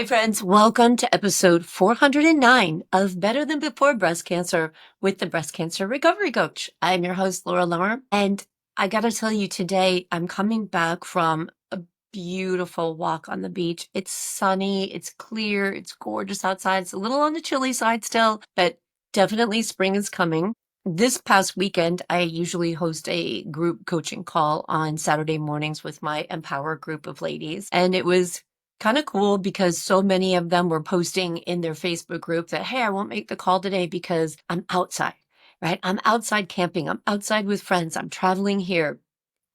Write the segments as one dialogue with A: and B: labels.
A: Hi, friends. Welcome to episode 409 of Better Than Before Breast Cancer with the Breast Cancer Recovery Coach. I'm your host, Laura Lamar. And I got to tell you today, I'm coming back from a beautiful walk on the beach. It's sunny, it's clear, it's gorgeous outside. It's a little on the chilly side still, but definitely spring is coming. This past weekend, I usually host a group coaching call on Saturday mornings with my Empower group of ladies. And it was kind of cool because so many of them were posting in their Facebook group that, hey, I won't make the call today because I'm outside, right? I'm outside camping. I'm outside with friends. I'm traveling here.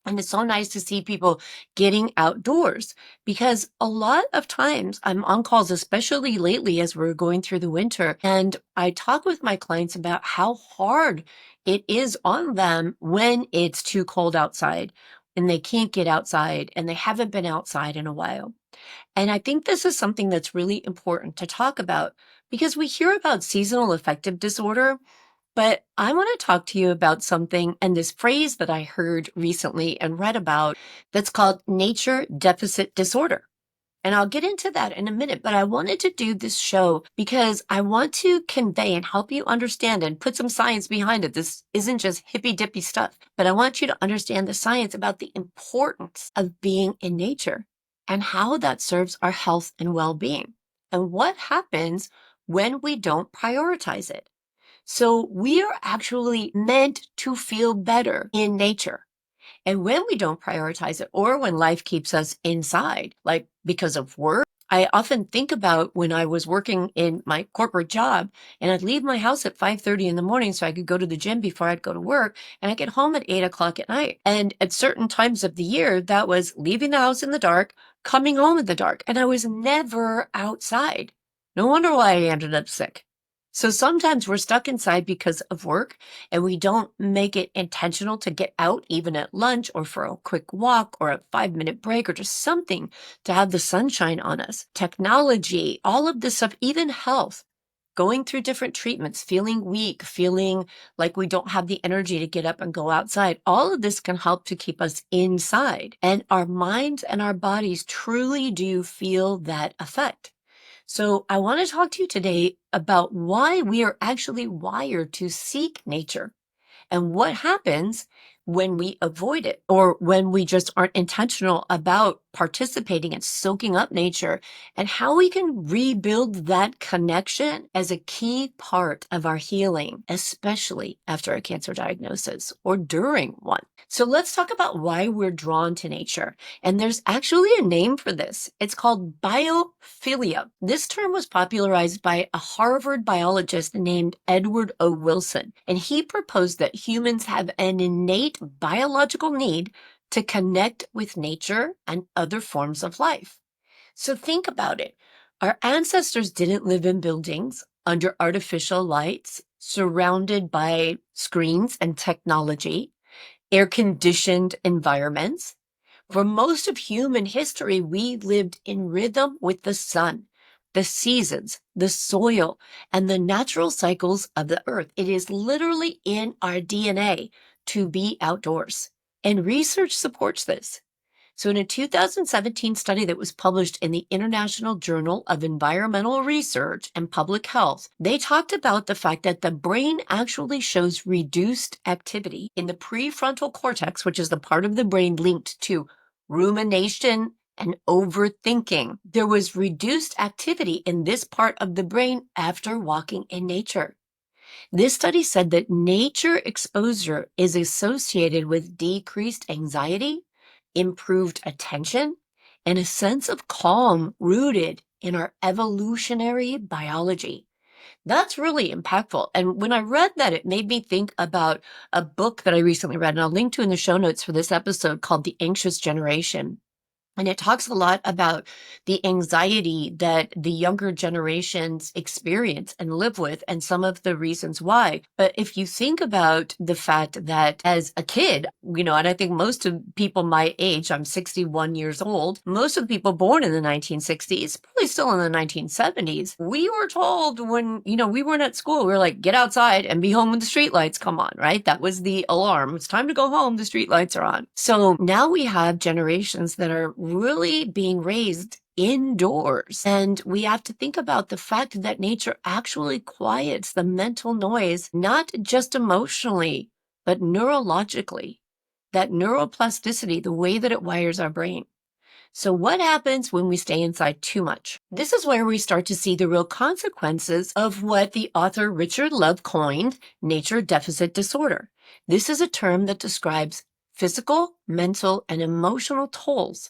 A: And it's so nice to see people getting outdoors because a lot of times I'm on calls, especially lately as we're going through the winter. And I talk with my clients about how hard it is on them when it's too cold outside and they can't get outside and they haven't been outside in a while. And I think this is something that's really important to talk about because we hear about seasonal affective disorder, but I want to talk to you about something and this phrase that I heard recently and read about that's called nature deficit disorder. And I'll get into that in a minute, but I wanted to do this show because I want to convey and help you understand and put some science behind it. This isn't just hippy dippy stuff, but I want you to understand the science about the importance of being in nature and how that serves our health and well-being and what happens when we don't prioritize it. So we are actually meant to feel better in nature. And when we don't prioritize it or when life keeps us inside, like because of work, I often think about when I was working in my corporate job and I'd leave my house at 5:30 in the morning so I could go to the gym before I'd go to work, and I'd get home at 8 o'clock at night. And at certain times of the year, that was leaving the house in the dark, coming home in the dark, and I was never outside. No wonder why I ended up sick. So sometimes we're stuck inside because of work and we don't make it intentional to get out even at lunch or for a quick walk or a 5-minute break or just something to have the sunshine on us. Technology, all of this stuff, even health, going through different treatments, feeling weak, feeling like we don't have the energy to get up and go outside. All of this can help to keep us inside. And our minds and our bodies truly do feel that effect. So I want to talk to you today about why we are actually wired to seek nature and what happens when we avoid it or when we just aren't intentional about participating and soaking up nature, and how we can rebuild that connection as a key part of our healing, especially after a cancer diagnosis or during one. So let's talk about why we're drawn to nature. And there's actually a name for this. It's called biophilia. This term was popularized by a Harvard biologist named Edward O. Wilson, and he proposed that humans have an innate biological need to connect with nature and other forms of life. So think about it. Our ancestors didn't live in buildings under artificial lights, surrounded by screens and technology, air-conditioned environments. For most of human history, we lived in rhythm with the sun, the seasons, the soil, and the natural cycles of the earth. It is literally in our DNA to be outdoors. And research supports this. So in a 2017 study that was published in the International Journal of Environmental Research and Public Health, they talked about the fact that the brain actually shows reduced activity in the prefrontal cortex, which is the part of the brain linked to rumination and overthinking. There was reduced activity in this part of the brain after walking in nature. This study said that nature exposure is associated with decreased anxiety, improved attention, and a sense of calm rooted in our evolutionary biology. That's really impactful. And when I read that, it made me think about a book that I recently read, and I'll link to in the show notes for this episode, called The Anxious Generation. And it talks a lot about the anxiety that the younger generations experience and live with and some of the reasons why. But if you think about the fact that as a kid, and I think most of people my age, I'm 61 years old, most of the people born in the 1960s, probably still in the 1970s, we were told when, we weren't at school, we were like, get outside and be home when the streetlights come on, right? That was the alarm. It's time to go home. The streetlights are on. So now we have generations that are really being raised indoors. And we have to think about the fact that nature actually quiets the mental noise, not just emotionally, but neurologically. That neuroplasticity, the way that it wires our brain. So what happens when we stay inside too much? This is where we start to see the real consequences of what the author Richard Love coined nature deficit disorder. This is a term that describes physical, mental, and emotional tolls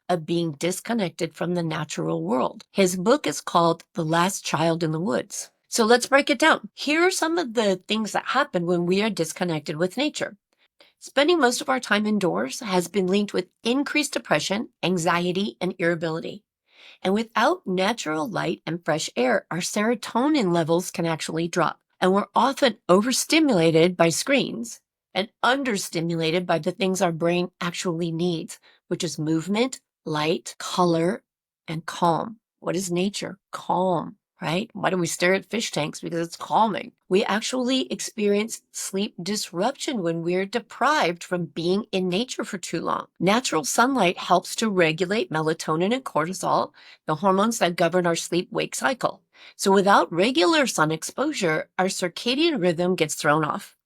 A: of being disconnected from the natural world. His book is called The Last Child in the Woods. So let's break it down. Here are some of the things that happen when we are disconnected with nature. Spending most of our time indoors has been linked with increased depression, anxiety, and irritability. And without natural light and fresh air, our serotonin levels can actually drop. And we're often overstimulated by screens and understimulated by the things our brain actually needs, which is movement, light, color, and calm. What is nature? Calm, right? Why do we stare at fish tanks? Because it's calming. We actually experience sleep disruption when we're deprived from being in nature for too long. Natural sunlight helps to regulate melatonin and cortisol, the hormones that govern our sleep-wake cycle. So without regular sun exposure, our circadian rhythm gets thrown off.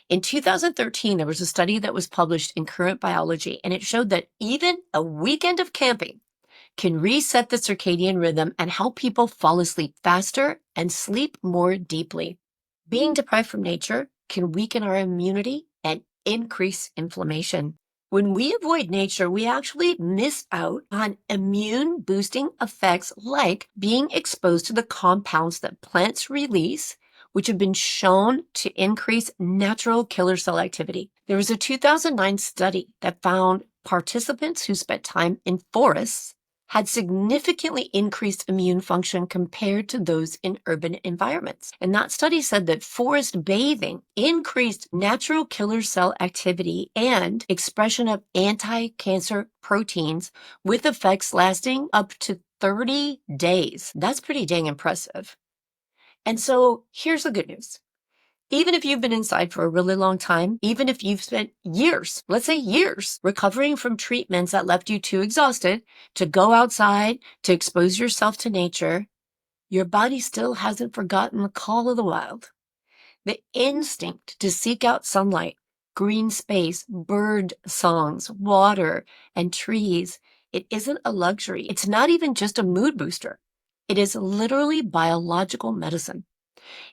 A: In 2013, there was a study that was published in Current Biology, and it showed that even a weekend of camping can reset the circadian rhythm and help people fall asleep faster and sleep more deeply. Being deprived from nature can weaken our immunity and increase inflammation. When we avoid nature, we actually miss out on immune boosting effects like being exposed to the compounds that plants release, which have been shown to increase natural killer cell activity. There was a 2009 study that found participants who spent time in forests had significantly increased immune function compared to those in urban environments. And that study said that forest bathing increased natural killer cell activity and expression of anti-cancer proteins with effects lasting up to 30 days. That's pretty dang impressive. And so here's the good news. Even if you've been inside for a really long time, even if you've spent years, let's say years, recovering from treatments that left you too exhausted to go outside, to expose yourself to nature, your body still hasn't forgotten the call of the wild. The instinct to seek out sunlight, green space, bird songs, water, and trees, it isn't a luxury. It's not even just a mood booster. It is literally biological medicine.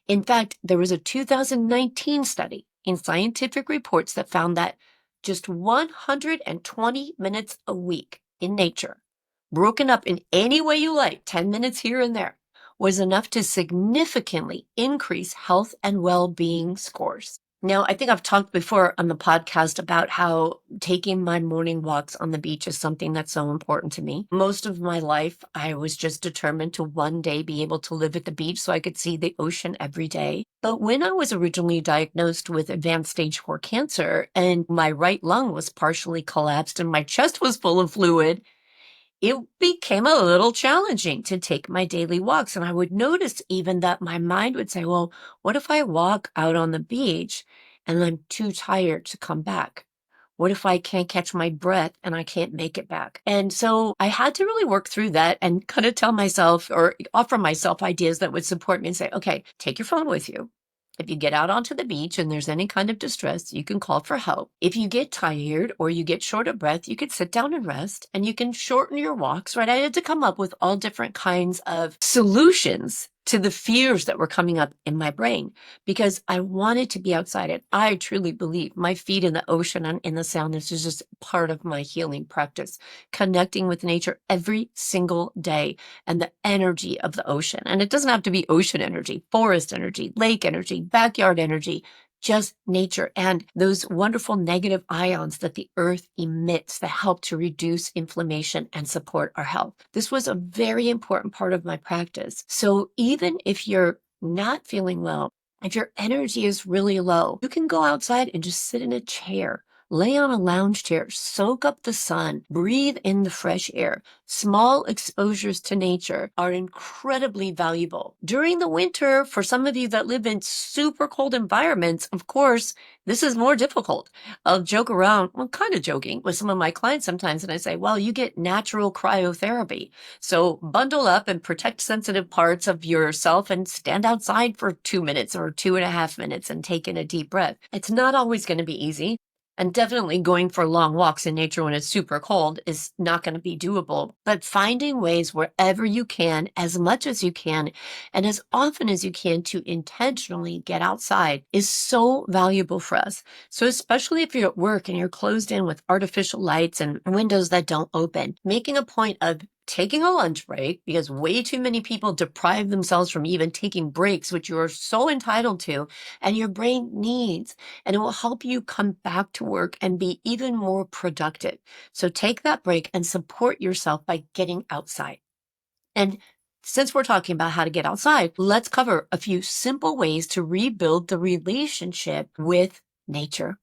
A: In fact, there was a 2019 study in Scientific Reports that found that just 120 minutes a week in nature, broken up in any way you like, 10 minutes here and there, was enough to significantly increase health and well-being scores. Now, I think I've talked before on the podcast about how taking my morning walks on the beach is something that's so important to me. Most of my life, I was just determined to one day be able to live at the beach so I could see the ocean every day. But when I was originally diagnosed with advanced stage 4 cancer and my right lung was partially collapsed and my chest was full of fluid, it became a little challenging to take my daily walks. And I would notice even that my mind would say, well, what if I walk out on the beach and I'm too tired to come back? What if I can't catch my breath and I can't make it back? And so I had to really work through that and kind of tell myself or offer myself ideas that would support me and say, okay, take your phone with you. If you get out onto the beach and there's any kind of distress, you can call for help. If you get tired or you get short of breath, you could sit down and rest and you can shorten your walks, right? I had to come up with all different kinds of solutions to the fears that were coming up in my brain because I wanted to be outside. And I truly believe my feet in the ocean and in the sound is just part of my healing practice, connecting with nature every single day and the energy of the ocean. And it doesn't have to be ocean energy, forest energy, lake energy, backyard energy, just nature and those wonderful negative ions that the earth emits that help to reduce inflammation and support our health. This was a very important part of my practice. So even if you're not feeling well, if your energy is really low, you can go outside and just sit in a chair Lay on a lounge chair, soak up the sun, breathe in the fresh air. Small exposures to nature are incredibly valuable. During the winter, for some of you that live in super cold environments, of course, this is more difficult. I'll joke around, well, kind of joking with some of my clients sometimes, and I say, well, you get natural cryotherapy. So bundle up and protect sensitive parts of yourself and stand outside for 2 minutes or 2.5 minutes and take in a deep breath. It's not always going to be easy. And definitely going for long walks in nature when it's super cold is not going to be doable. But finding ways wherever you can, as much as you can, and as often as you can to intentionally get outside is so valuable for us. So especially if you're at work and you're closed in with artificial lights and windows that don't open, making a point of taking a lunch break, because way too many people deprive themselves from even taking breaks, which you are so entitled to, and your brain needs, and it will help you come back to work and be even more productive. So take that break and support yourself by getting outside. And since we're talking about how to get outside, let's cover a few simple ways to rebuild the relationship with nature.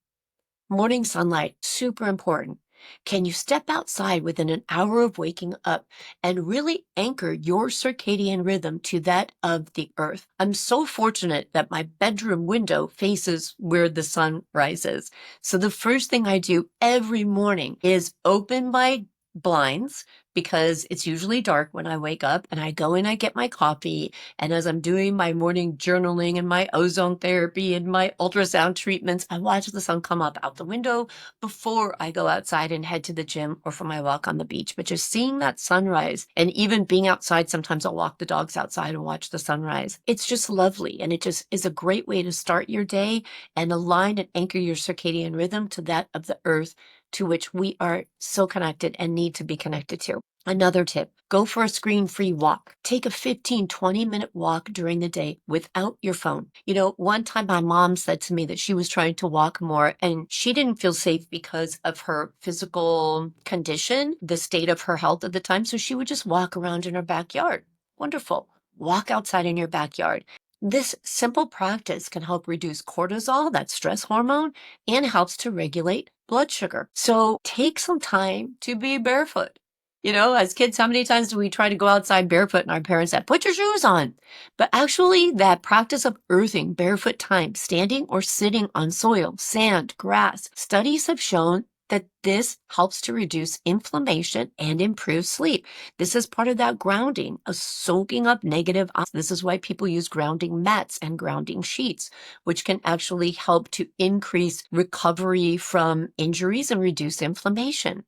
A: Morning sunlight, super important. Can you step outside within an hour of waking up and really anchor your circadian rhythm to that of the earth? I'm so fortunate that my bedroom window faces where the sun rises. So the first thing I do every morning is open my blinds because it's usually dark when I wake up, and I go in, I get my coffee. And as I'm doing my morning journaling and my ozone therapy and my ultrasound treatments, I watch the sun come up out the window before I go outside and head to the gym or for my walk on the beach. But just seeing that sunrise and even being outside, sometimes I'll walk the dogs outside and watch the sunrise. It's just lovely. And it just is a great way to start your day and align and anchor your circadian rhythm to that of the earth, to which we are so connected and need to be connected to. Another tip, go for a screen-free walk. Take a 15, 20-minute walk during the day without your phone. You know, one time my mom said to me that she was trying to walk more and she didn't feel safe because of her physical condition, the state of her health at the time. So she would just walk around in her backyard. Wonderful. Walk outside in your backyard. This simple practice can help reduce cortisol, that stress hormone, and helps to regulate blood sugar. So take some time to be barefoot. You know, as kids, how many times do we try to go outside barefoot and our parents said, put your shoes on? But actually, that practice of earthing barefoot time, standing or sitting on soil, sand, grass, studies have shown that this helps to reduce inflammation and improve sleep. This is part of that grounding, of soaking up negative ions. This is why people use grounding mats and grounding sheets, which can actually help to increase recovery from injuries and reduce inflammation.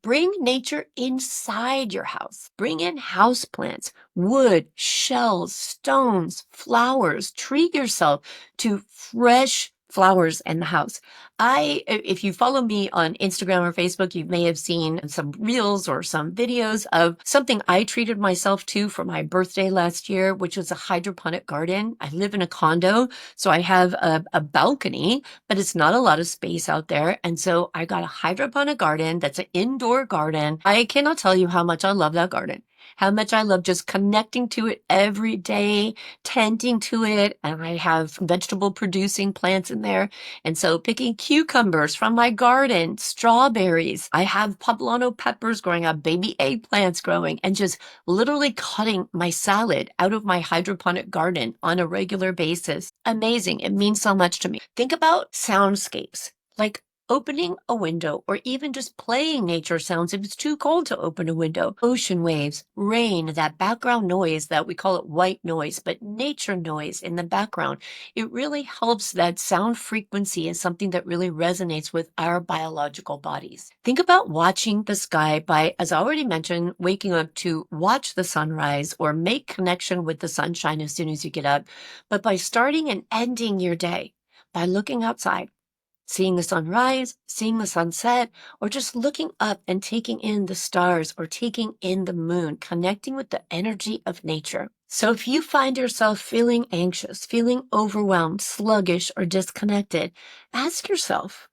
A: Bring nature inside your house. Bring in house plants, wood, shells, stones, flowers. Treat yourself to fresh flowers in the house. If you follow me on Instagram or Facebook, you may have seen some reels or some videos of something I treated myself to for my birthday last year, which was a hydroponic garden. I live in a condo, so I have a balcony, but it's not a lot of space out there. And so I got a hydroponic garden that's an indoor garden. I cannot tell you how much I love that garden, how much I love just connecting to it every day, tending to it. And I have vegetable producing plants in there. And so picking cucumbers from my garden, strawberries, I have poblano peppers growing up, baby eggplants growing, and just literally cutting my salad out of my hydroponic garden on a regular basis. Amazing. It means so much to me. Think about soundscapes, like opening a window or even just playing nature sounds if it's too cold to open a window. Ocean waves, rain, that background noise that we call it white noise, but nature noise in the background. It really helps. That sound frequency is something that really resonates with our biological bodies. Think about watching the sky by, as I already mentioned, waking up to watch the sunrise or make connection with the sunshine as soon as you get up, but by starting and ending your day by looking outside, seeing the sun rise, seeing the sunset, or just looking up and taking in the stars or taking in the moon, connecting with the energy of nature. So if you find yourself feeling anxious, feeling overwhelmed, sluggish, or disconnected, ask yourself,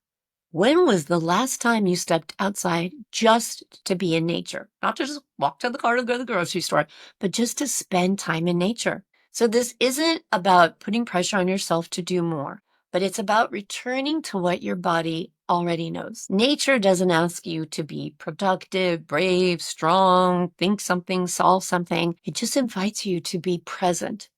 A: when was the last time you stepped outside just to be in nature? Not to just walk to the car to go to the grocery store, but just to spend time in nature. So this isn't about putting pressure on yourself to do more, but it's about returning to what your body already knows. Nature doesn't ask you to be productive, brave, strong, think something, solve something. It just invites you to be present,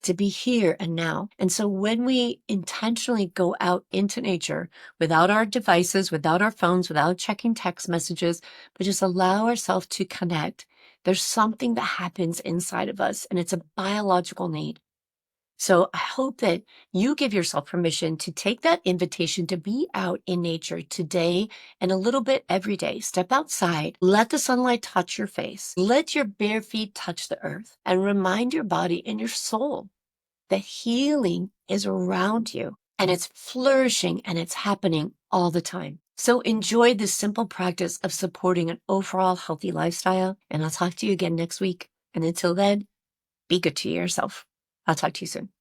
A: to be here and now. And so when we intentionally go out into nature without our devices, without our phones, without checking text messages, but just allow ourselves to connect, there's something that happens inside of us, and it's a biological need. So I hope that you give yourself permission to take that invitation to be out in nature today and a little bit every day. Step outside, let the sunlight touch your face, let your bare feet touch the earth, and remind your body and your soul that healing is around you and it's flourishing and it's happening all the time. So enjoy this simple practice of supporting an overall healthy lifestyle. And I'll talk to you again next week. And until then, be good to yourself. I'll talk to you soon.